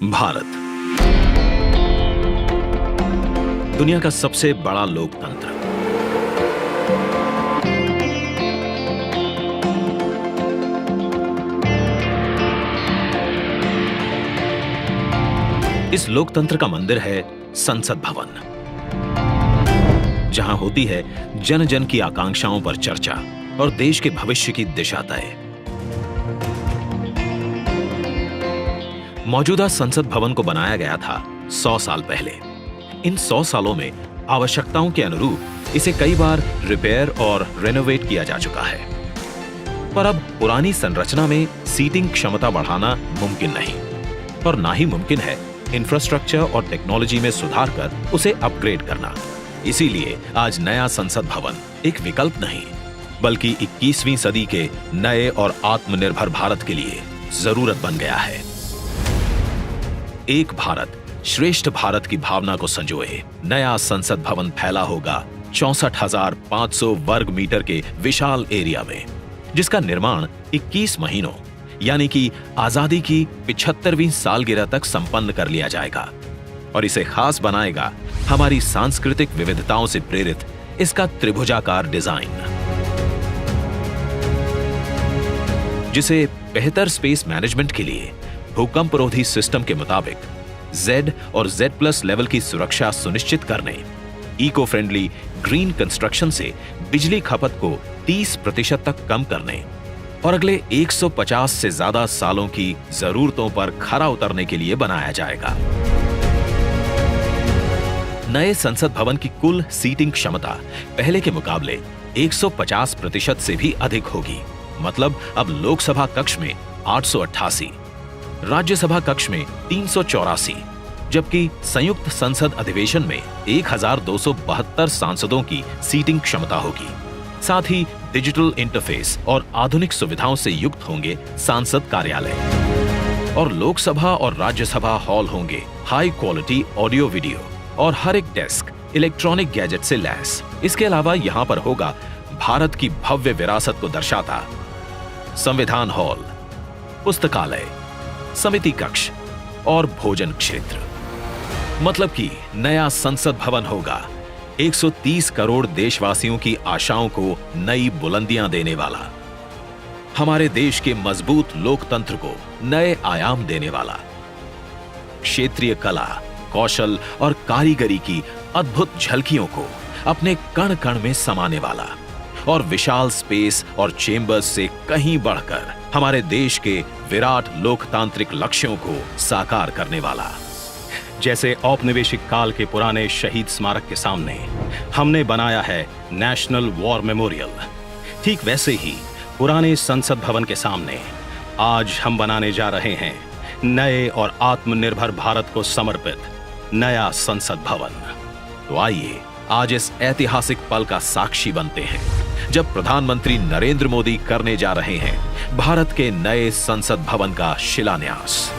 भारत दुनिया का सबसे बड़ा लोकतंत्र। इस लोकतंत्र का मंदिर है संसद भवन, जहां होती है जन जन की आकांक्षाओं पर चर्चा और देश के भविष्य की दिशा तय। मौजूदा संसद भवन को बनाया गया था 100 साल पहले। इन 100 सालों में आवश्यकताओं के अनुरूप इसे कई बार रिपेयर और रेनोवेट किया जा चुका है, पर अब पुरानी संरचना में सीटिंग क्षमता बढ़ाना मुमकिन नहीं और ना ही मुमकिन है इंफ्रास्ट्रक्चर और टेक्नोलॉजी में सुधार कर उसे अपग्रेड करना। इसीलिए आज नया संसद भवन एक विकल्प नहीं, बल्कि 21वीं सदी के नए और आत्मनिर्भर भारत के लिए जरूरत बन गया है। एक भारत श्रेष्ठ भारत की भावना को संजोए नया संसद भवन फैला होगा 64,500 वर्ग मीटर के विशाल एरिया में, जिसका निर्माण 21 महीनों यानी कि आजादी की 75वीं सालगिरह तक संपन्न कर लिया जाएगा और इसे खास बनाएगा हमारी सांस्कृतिक विविधताओं से प्रेरित इसका त्रिभुजाकार डिजाइन, जिसे बेहतर स्पेस मैनेजमेंट के लिए भूकंपरोधी सिस्टम के मुताबिक Z और Z+ लेवल की सुरक्षा सुनिश्चित करने, इको फ्रेंडली ग्रीन कंस्ट्रक्शन से बिजली खपत को 30% तक कम करने और अगले 150 से ज्यादा सालों की जरूरतों पर खरा उतरने के लिए बनाया जाएगा। नए संसद भवन की कुल सीटिंग क्षमता पहले के मुकाबले 150% से भी अधिक होगी। मतलब अब लोकसभा कक्ष में 888, राज्यसभा कक्ष में 384, जबकि संयुक्त संसद अधिवेशन में 1272 सांसदों की सीटिंग क्षमता होगी। साथ ही डिजिटल इंटरफेस और आधुनिक सुविधाओं से युक्त होंगे सांसद कार्यालय और लोकसभा और राज्यसभा हॉल होंगे हाई क्वालिटी ऑडियो वीडियो और हर एक डेस्क इलेक्ट्रॉनिक गैजेट से लैस। इसके अलावा यहां पर होगा भारत की भव्य विरासत को दर्शाता संविधान हॉल, पुस्तकालय, समिति कक्ष और भोजन क्षेत्र। मतलब कि नया संसद भवन होगा 130 करोड़ देशवासियों की आशाओं को नई बुलंदियां देने वाला, हमारे देश के मजबूत लोकतंत्र को नए आयाम देने वाला, क्षेत्रीय कला, कौशल और कारीगरी की अद्भुत झलकियों को अपने कण कण में समाने वाला और विशाल स्पेस और चेंबर्स से कहीं बढ़कर हमारे देश के विराट लोकतांत्रिक लक्ष्यों को साकार करने वाला। जैसे औपनिवेशिक काल के पुराने शहीद स्मारक के सामने हमने बनाया है नेशनल वॉर मेमोरियल, ठीक वैसे ही पुराने संसद भवन के सामने आज हम बनाने जा रहे हैं नए और आत्मनिर्भर भारत को समर्पित नया संसद भवन। तो आइए आज इस ऐतिहासिक पल का साक्षी बनते हैं, जब प्रधानमंत्री नरेंद्र मोदी करने जा रहे हैं भारत के नए संसद भवन का शिलान्यास।